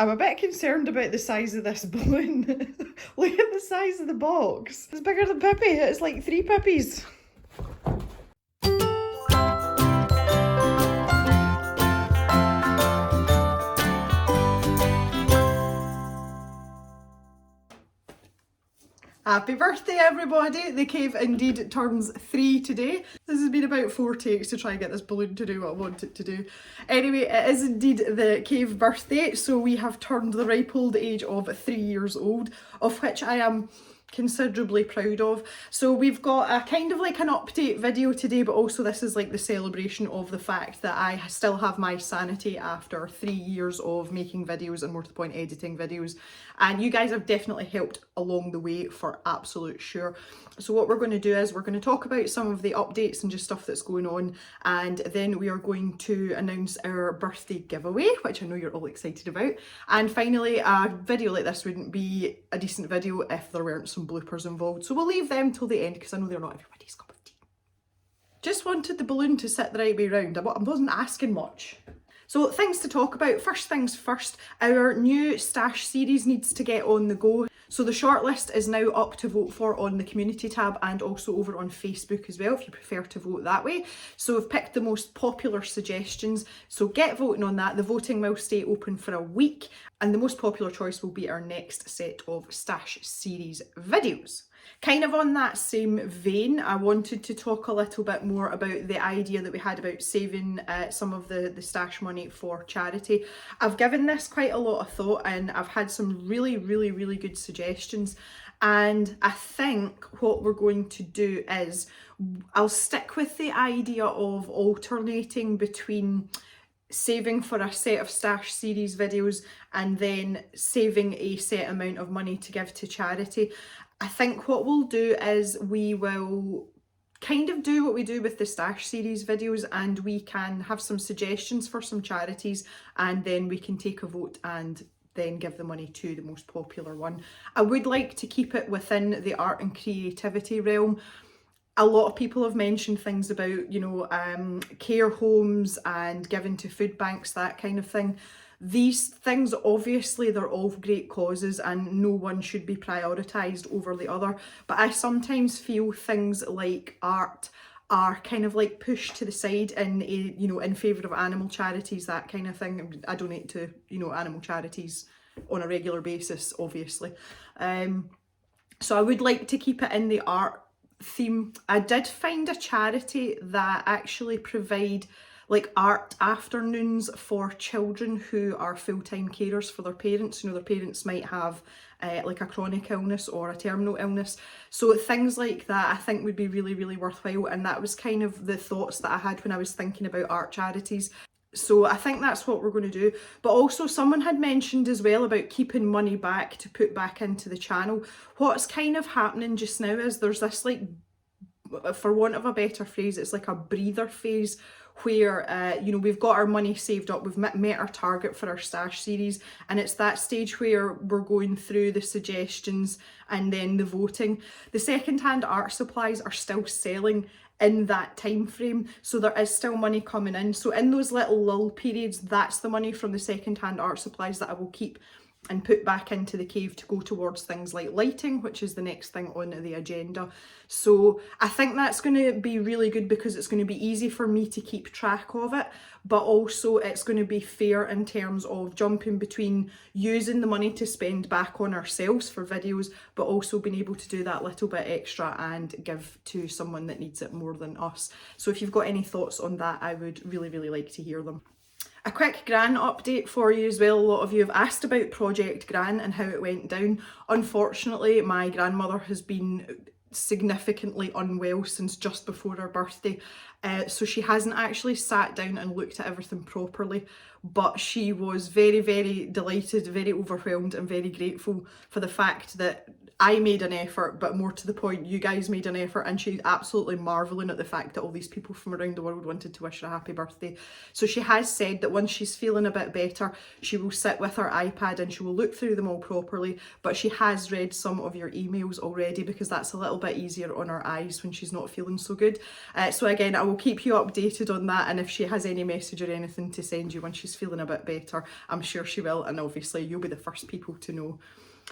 I'm a bit concerned about the size of this balloon. Look at the size of the box. It's bigger than Pippi. It's like 3 Pippies. Happy birthday, everybody! The cave indeed turns 3 today. This has been about 4 takes to try and get this balloon to do what I want it to do. Anyway, it is indeed the cave birthday, so we have turned the ripe old age of 3 years old, of which I am considerably proud of. So we've got a kind of like an update video today, but also this is like the celebration of the fact that I still have my sanity after 3 years of making videos and more to the point editing videos, and you guys have definitely helped along the way for absolute sure. So what we're going to do is we're going to talk about some of the updates and just stuff that's going on, and then we are going to announce our birthday giveaway, which I know you're all excited about, and finally a video like this wouldn't be a decent video if there weren't some bloopers involved, so we'll leave them till the end because I know they're not everybody's cup of tea. Just wanted the balloon to sit the right way round. I wasn't asking much. So things to talk about. First things first, our new stash series needs to get on the go. So the shortlist is now up to vote for on the community tab and also over on Facebook as well if you prefer to vote that way. So we've picked the most popular suggestions, so get voting on that. The voting will stay open for a week and the most popular choice will be our next set of stash series videos. Kind of on that same vein, I wanted to talk a little bit more about the idea that we had about saving some of the stash money for charity. I've given this quite a lot of thought and I've had some really good suggestions, and I think what we're going to do is I'll stick with the idea of alternating between saving for a set of stash series videos and then saving a set amount of money to give to charity. I think what we'll do is we will kind of do what we do with the stash series videos, and we can have some suggestions for some charities and then we can take a vote and then give the money to the most popular one. I would like to keep it within the art and creativity realm. A lot of people have mentioned things about, you know, care homes and giving to food banks, that kind of thing. These things, obviously, they're all great causes and no one should be prioritised over the other. But I sometimes feel things like art are kind of like pushed to the side in, you know, in favour of animal charities, that kind of thing. I donate to, you know, animal charities on a regular basis, obviously. So I would like to keep it in the art theme. I did find a charity that actually provide like art afternoons for children who are full-time carers for their parents. You know, their parents might have like a chronic illness or a terminal illness. So things like that I think would be really worthwhile, and that was kind of the thoughts that I had when I was thinking about art charities. So I think that's what we're going to do. But also someone had mentioned as well about keeping money back to put back into the channel. What's kind of happening just now is there's this, like, for want of a better phrase, it's like a breather phase where you know, we've got our money saved up, we've met our target for our stash series, and it's that stage where we're going through the suggestions and then the voting. The second-hand art supplies are still selling in that time frame, so there is still money coming in. So in those little lull periods, that's the money from the second-hand art supplies that I will keep and put back into the cave to go towards things like lighting, which is the next thing on the agenda. So I think that's going to be really good because it's going to be easy for me to keep track of it, but also it's going to be fair in terms of jumping between using the money to spend back on ourselves for videos, but also being able to do that little bit extra and give to someone that needs it more than us. So if you've got any thoughts on that, I would really like to hear them. A quick Gran update for you as well. A lot of you have asked about Project Gran and how it went down. Unfortunately, my grandmother has been significantly unwell since just before her birthday, so she hasn't actually sat down and looked at everything properly, but she was very delighted, very overwhelmed and very grateful for the fact that I made an effort, but more to the point, you guys made an effort, and she's absolutely marvelling at the fact that all these people from around the world wanted to wish her a happy birthday. So she has said that once she's feeling a bit better, she will sit with her iPad and she will look through them all properly, but she has read some of your emails already because that's a little bit easier on her eyes when she's not feeling so good. So again, I will keep you updated on that, and if she has any message or anything to send you when she's feeling a bit better, I'm sure she will, and obviously you'll be the first people to know.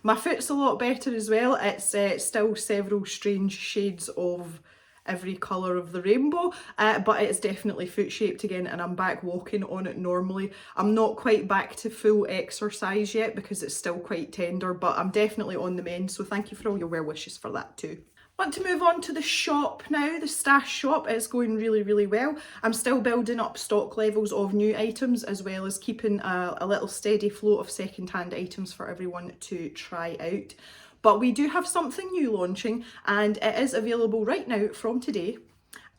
My foot's a lot better as well. It's still several strange shades of every colour of the rainbow, but it's definitely foot shaped again, and I'm back walking on it normally. I'm not quite back to full exercise yet because it's still quite tender, but I'm definitely on the mend, so thank you for all your well wishes for that too. Want to move on to the shop now. The stash shop is going really well. I'm still building up stock levels of new items, as well as keeping a little steady flow of second-hand items for everyone to try out. But we do have something new launching, and it is available right now from today,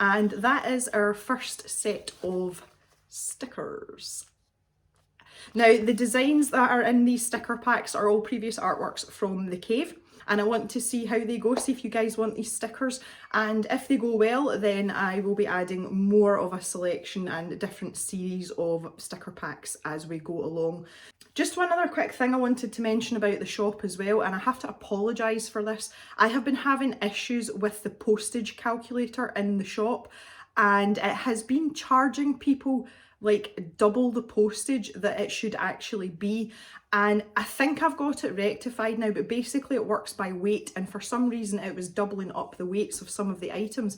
and that is our first set of stickers. Now, the designs that are in these sticker packs are all previous artworks from the Cave, and I want to see how they go, see if you guys want these stickers, and if they go well, then I will be adding more of a selection and different series of sticker packs as we go along. Just one other quick thing I wanted to mention about the shop as well, and I have to apologise for this. I have been having issues with the postage calculator in the shop, and it has been charging people like double the postage that it should actually be, and I think I've got it rectified now, but basically it works by weight, and for some reason it was doubling up the weights of some of the items.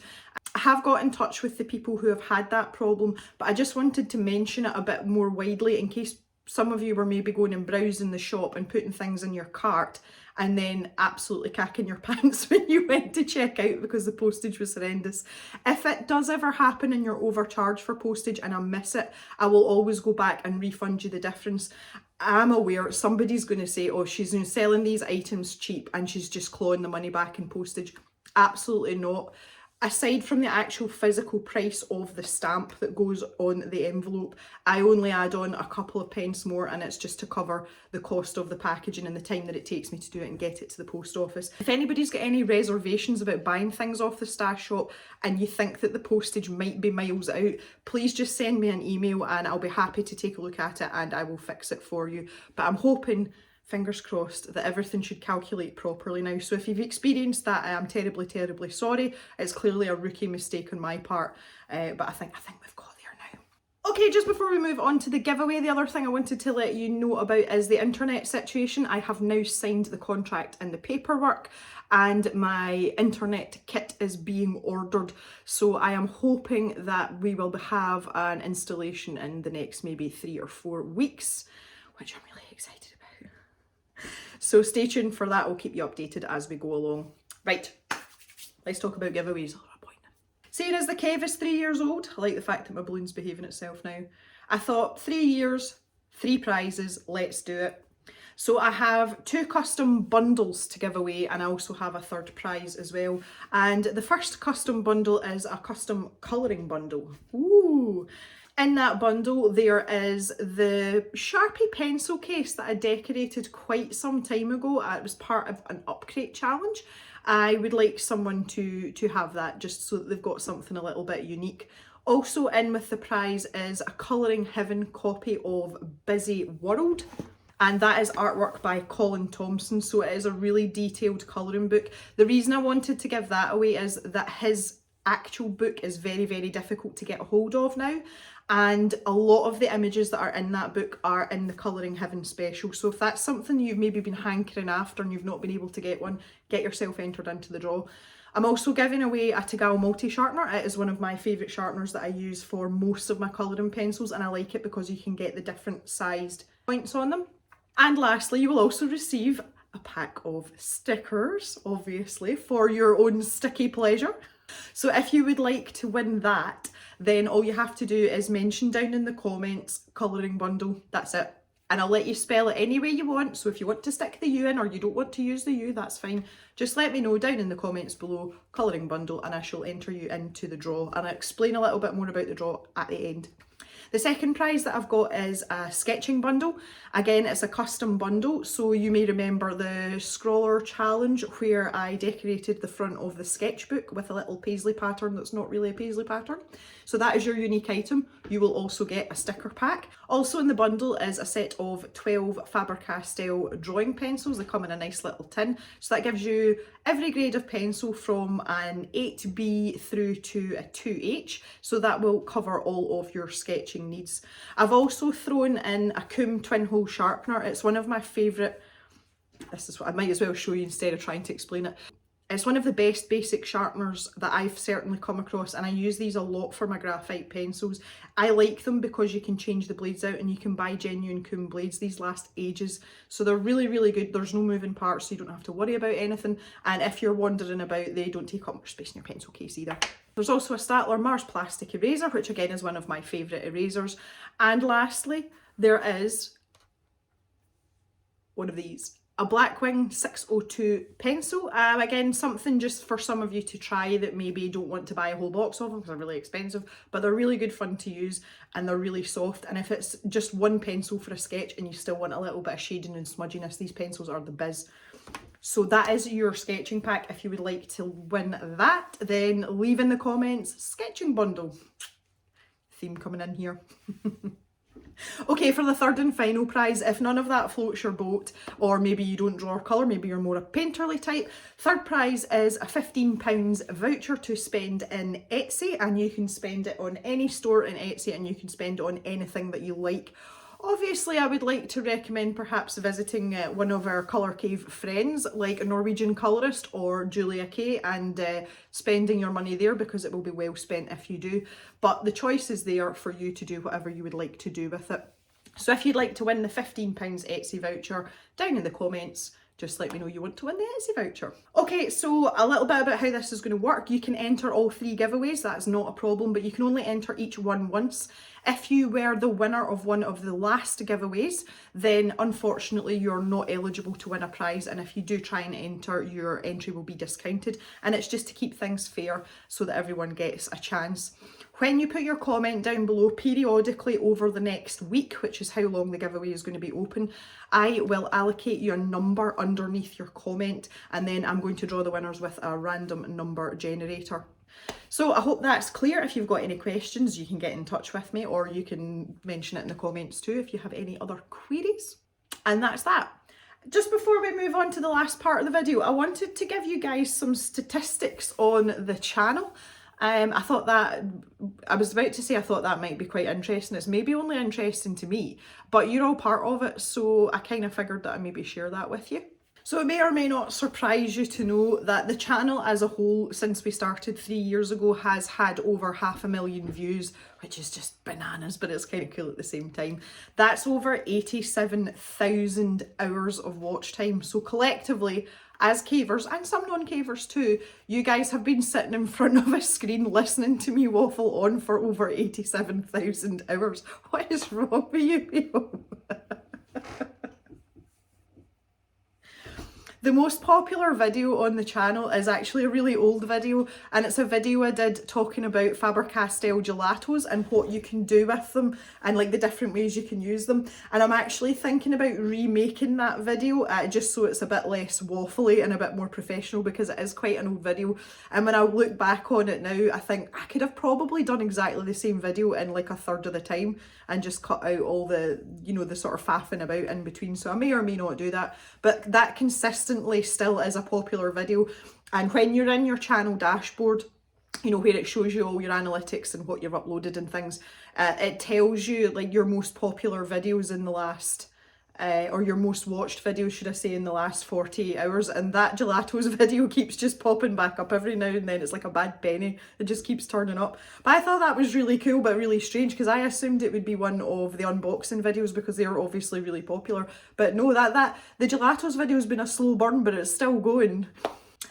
I have got in touch with the people who have had that problem, but I just wanted to mention it a bit more widely in case some of you were maybe going and browsing the shop and putting things in your cart and then absolutely kicking your pants when you went to check out because the postage was horrendous. If it does ever happen and you're overcharged for postage and I miss it, I will always go back and refund you the difference. I'm aware somebody's going to say, oh, she's selling these items cheap and she's just clawing the money back in postage. Absolutely not. Aside from the actual physical price of the stamp that goes on the envelope, I only add on a couple of pence more, and it's just to cover the cost of the packaging and the time that it takes me to do it and get it to the post office. If anybody's got any reservations about buying things off the stash shop and you think that the postage might be miles out, please just send me an email and I'll be happy to take a look at it and I will fix it for you. But I'm hoping, fingers crossed, that everything should calculate properly now. So if you've experienced that, I am terribly sorry. It's clearly a rookie mistake on my part, but I think we've got there now. Okay, just before we move on to the giveaway, the other thing I wanted to let you know about is the internet situation. I have now signed the contract and the paperwork, and my internet kit is being ordered. So I am hoping that we will have an installation in the next maybe 3 or 4 weeks, which I'm really excited about. So stay tuned for that. I'll keep you updated as we go along. Right, let's talk about giveaways. Seeing as the Cave is 3 years old, I like the fact that my balloon's behaving itself now. I thought 3 years, 3 prizes, let's do it. So I have 2 custom bundles to give away, and I also have a 3rd prize as well. And the first custom bundle is a custom colouring bundle. Ooh! In that bundle, there is the Sharpie pencil case that I decorated quite some time ago. It was part of an upgrade challenge. I would like someone to have that just so that they've got something a little bit unique. Also in with the prize is a Colouring Heaven copy of Busy World. And that is artwork by Colin Thompson, so it is a really detailed colouring book. The reason I wanted to give that away is that his actual book is very difficult to get a hold of now, and a lot of the images that are in that book are in the Colouring Heaven special. So if that's something you've maybe been hankering after and you've not been able to get one, get yourself entered into the draw. I'm also giving away a Tagal multi-sharpener. It is one of my favourite sharpeners that I use for most of my colouring pencils, and I like it because you can get the different sized points on them. And lastly, you will also receive a pack of stickers, obviously, for your own sticky pleasure. So if you would like to win that, then all you have to do is mention down in the comments colouring bundle. That's it. And I'll let you spell it any way you want. So if you want to stick the U in or you don't want to use the U, that's fine. Just let me know down in the comments below, colouring bundle, and I shall enter you into the draw. And I'll explain a little bit more about the draw at the end. The second prize that I've got is a sketching bundle. Again, it's a custom bundle, so you may remember the scroller challenge where I decorated the front of the sketchbook with a little paisley pattern that's not really a paisley pattern. So that is your unique item. You will also get a sticker pack. Also in the bundle is a set of 12 Faber-Castell drawing pencils. They come in a nice little tin. So that gives you every grade of pencil from an 8B through to a 2H. So that will cover all of your sketching needs. I've also thrown in a Coombe twin hole sharpener. It's one of my favourite, this is what I might as well show you instead of trying to explain it. It's one of the best basic sharpeners that I've certainly come across, and I use these a lot for my graphite pencils. I like them because you can change the blades out and you can buy genuine Coombe blades. These last ages, so they're really, really good. There's no moving parts, so you don't have to worry about anything, and if you're wandering about, they don't take up much space in your pencil case either. There's also a Staedtler Mars plastic eraser, which again is one of my favourite erasers. And lastly, there is one of these. A Blackwing 602 pencil. Again, something just for some of you to try that maybe don't want to buy a whole box of them because they're really expensive, but they're really good fun to use and they're really soft. And if it's just one pencil for a sketch and you still want a little bit of shading and smudginess, these pencils are the biz. So that is your sketching pack. If you would like to win that, then leave in the comments, sketching bundle. Theme coming in here. Okay, for the third and final prize, if none of that floats your boat, or maybe you don't draw or colour, maybe you're more a painterly type, third prize is a £15 voucher to spend in Etsy, and you can spend it on any store in Etsy and you can spend it on anything that you like. Obviously, I would like to recommend perhaps visiting one of our Colour Cave friends, like a Norwegian colourist or Julia Kay, and spending your money there because it will be well spent if you do. But the choice is there for you to do whatever you would like to do with it. So if you'd like to win the £15 Etsy voucher, down in the comments, just let me know you want to win the Etsy voucher. Okay, so a little bit about how this is going to work. You can enter all 3 giveaways, that's not a problem, but you can only enter each one once. If you were the winner of one of the last giveaways, then unfortunately you're not eligible to win a prize, and if you do try and enter, your entry will be discounted, and it's just to keep things fair so that everyone gets a chance. When you put your comment down below, periodically over the next week, which is how long the giveaway is going to be open, I will allocate you a number underneath your comment, and then I'm going to draw the winners with a random number generator. So I hope that's clear. If you've got any questions, you can get in touch with me, or you can mention it in the comments too if you have any other queries. And that's that. Just before we move on to the last part of the video, I wanted to give you guys some statistics on the channel. I thought that might be quite interesting. It's maybe only interesting to me, but you're all part of it, so I kind of figured that I'd maybe share that with you. So it may or may not surprise you to know that the channel as a whole, since we started 3 years ago, has had over 500,000 views, which is just bananas, but it's kind of cool at the same time. That's over 87,000 hours of watch time. So collectively, as cavers, and some non-cavers too, you guys have been sitting in front of a screen listening to me waffle on for over 87,000 hours. What is wrong with you people? The most popular video on the channel is actually a really old video, and it's a video I did talking about Faber-Castell gelatos and what you can do with them and like the different ways you can use them. And I'm actually thinking about remaking that video just so it's a bit less waffly and a bit more professional, because it is quite an old video. And when I look back on it now, I think I could have probably done exactly the same video in like a third of the time and just cut out all the, you know, the sort of faffing about in between. So I may or may not do that, but that consistently still is a popular video. And when you're in your channel dashboard, you know, where it shows you all your analytics and what you've uploaded and things, it tells you like your most popular videos in the last or your most watched videos, should I say, in the last 48 hours. And that gelatos video keeps just popping back up every now and then. It's like a bad penny, it just keeps turning up. But I thought that was really cool but really strange, because I assumed it would be one of the unboxing videos because they are obviously really popular. But no, that the gelatos video has been a slow burn, but it's still going.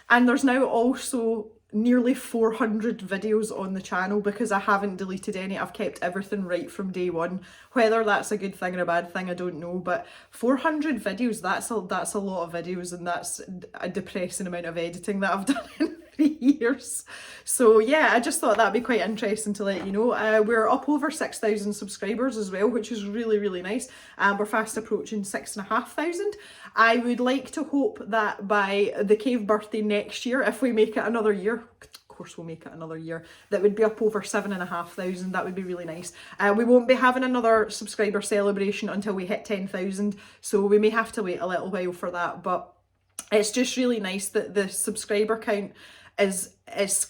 And there's now also nearly 400 videos on the channel because I haven't deleted any. I've kept everything right from day one. Whether that's a good thing or a bad thing, I don't know, but 400 videos, that's a lot of videos, and that's a depressing amount of editing that I've done 3 years. So yeah, I just thought that'd be quite interesting to let you know. We're up over 6,000 subscribers as well, which is really, really nice. And we're fast approaching 6,500. I would like to hope that by the cave birthday next year, if we make it another year, of course we'll make it another year, that would be up over 7,500. That would be really nice. We won't be having another subscriber celebration until we hit 10,000, so we may have to wait a little while for that, but it's just really nice that the subscriber count is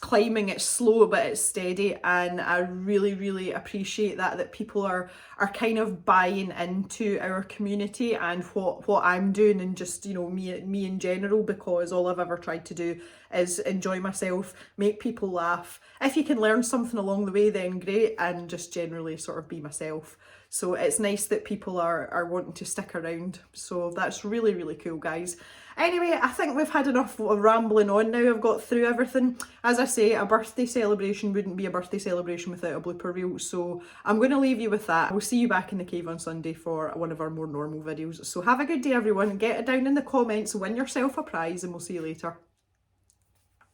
climbing. It's slow but it's steady, and I really, really appreciate that people are kind of buying into our community and what I'm doing, and just, you know, me in general, because all I've ever tried to do is enjoy myself, make people laugh. If you can learn something along the way, then great, and just generally sort of be myself. So it's nice that people are wanting to stick around. So that's really, really cool, guys. Anyway, I think we've had enough of rambling on now. I've got through everything. As I say, a birthday celebration wouldn't be a birthday celebration without a blooper reel, so I'm going to leave you with that. We'll see you back in the cave on Sunday for one of our more normal videos. So have a good day, everyone. Get it down in the comments, win yourself a prize, and we'll see you later.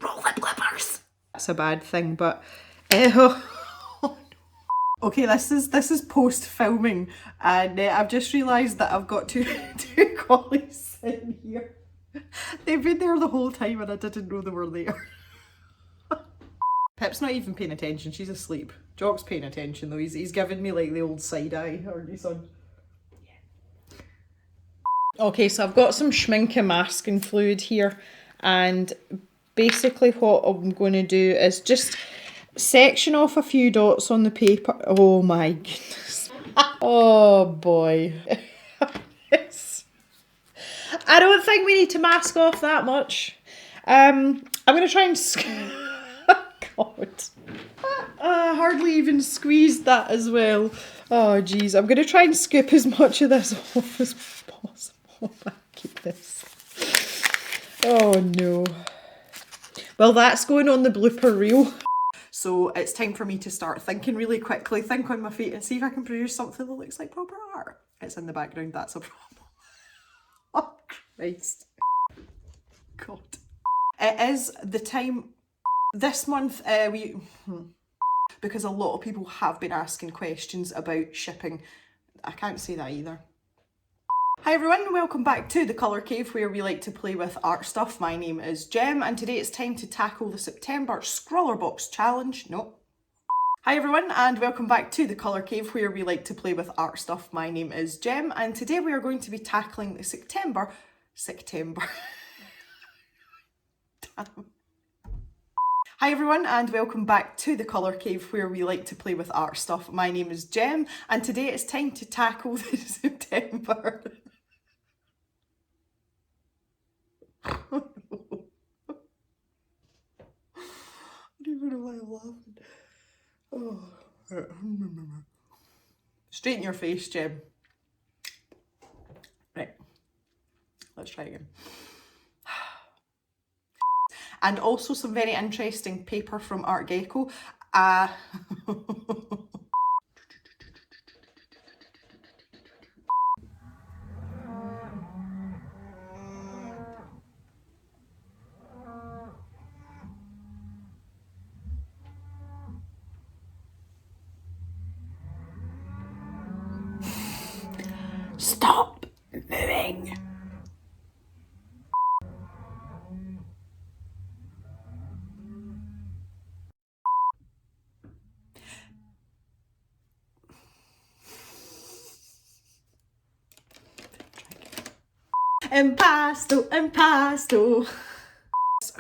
Roll the bloopers! That's a bad thing, but... Okay, this is post filming, and I've just realised that I've got two collies in here. They've been there the whole time and I didn't know they were there. Pip's not even paying attention, she's asleep. Jock's paying attention though, he's giving me like the old side eye, aren't you, son? Yeah. Okay, so I've got some schminke masking fluid here, and basically what I'm going to do is just section off a few dots on the paper. Oh my goodness. Oh boy. I don't think we need to mask off that much. I'm going to try and... God. I hardly even squeezed that as well. Oh jeez, I'm going to try and scoop as much of this off as possible. Keep this. Oh no. Well, that's going on the blooper reel. So it's time for me to start thinking really quickly, think on my feet, and see if I can produce something that looks like proper art. It's in the background, that's a problem. Oh Christ. God. It is the time this month, because a lot of people have been asking questions about shipping. I can't say that either. Hi everyone, welcome back to the Colour Cave, where we like to play with art stuff. My name is Jem, and today it's time to tackle the September Scrawler Box Challenge. No. Hi everyone, and welcome back to the Colour Cave, where we like to play with art stuff. My name is Jem, and today we are going to be tackling the September. Damn. Hi everyone, and welcome back to the Colour Cave, where we like to play with art stuff. My name is Jem, and today it's time to tackle the September. I don't even know why I'm laughing. Oh. Straighten your face, Jem. Right, let's try again. And also some very interesting paper from Art Gecko. Stop moving! Impasto, impasto.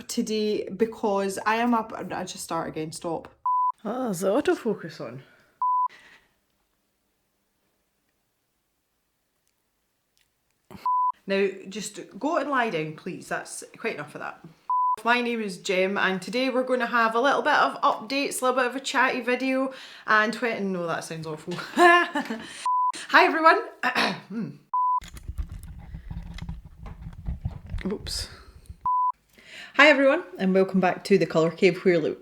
Today, because I am up, I just start again, stop. Oh, there's the autofocus on. Now, just go and lie down, please. That's quite enough of that. My name is Jem, and today we're going to have a little bit of updates, a little bit of a chatty video, and no, that sounds awful. Hi everyone. Oops. Hi everyone, and welcome back to the Colour Cave, where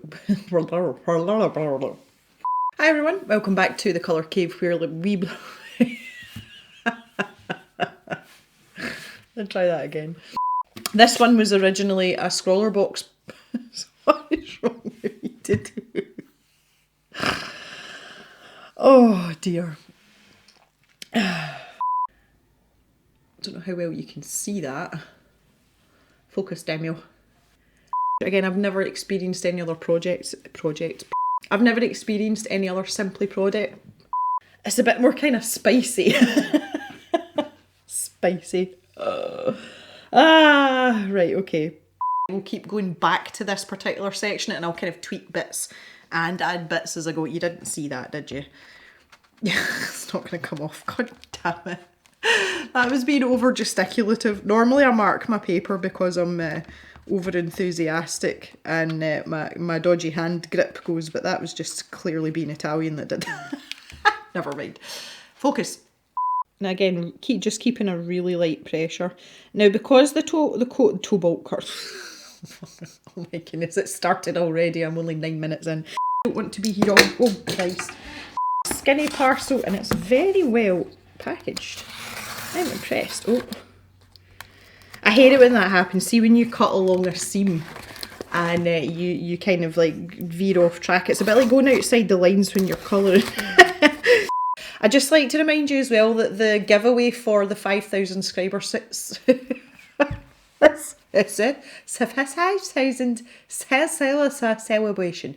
Hi everyone, welcome back to the Colour Cave, where we Let's try that again. This one was originally a scrawler box. to do. Oh dear. I don't know how well you can see that. Focus, Daniel. Again, I've never experienced any other I've never experienced any other Simply product. It's a bit more kind of spicy. Spicy. Right, okay. We'll keep going back to this particular section and I'll kind of tweak bits and add bits as I go. You didn't see that, did you? It's not going to come off. God damn it. That was being over gesticulative. Normally I mark my paper because I'm over enthusiastic and my dodgy hand grip goes, but that was just clearly being Italian that did. Never mind. Focus. Now again, just keeping a really light pressure. Now because the toe bolt curls. Oh my goodness, it started already. I'm only 9 minutes in. I don't want to be here all, oh Christ. Skinny parcel and it's very well packaged. I'm impressed. Oh, I hate it when that happens. See when you cut along a seam and you kind of like veer off track. It's a bit like going outside the lines when you're colouring. I'd just like to remind you as well that the giveaway for the 5,000 subscriber celebration.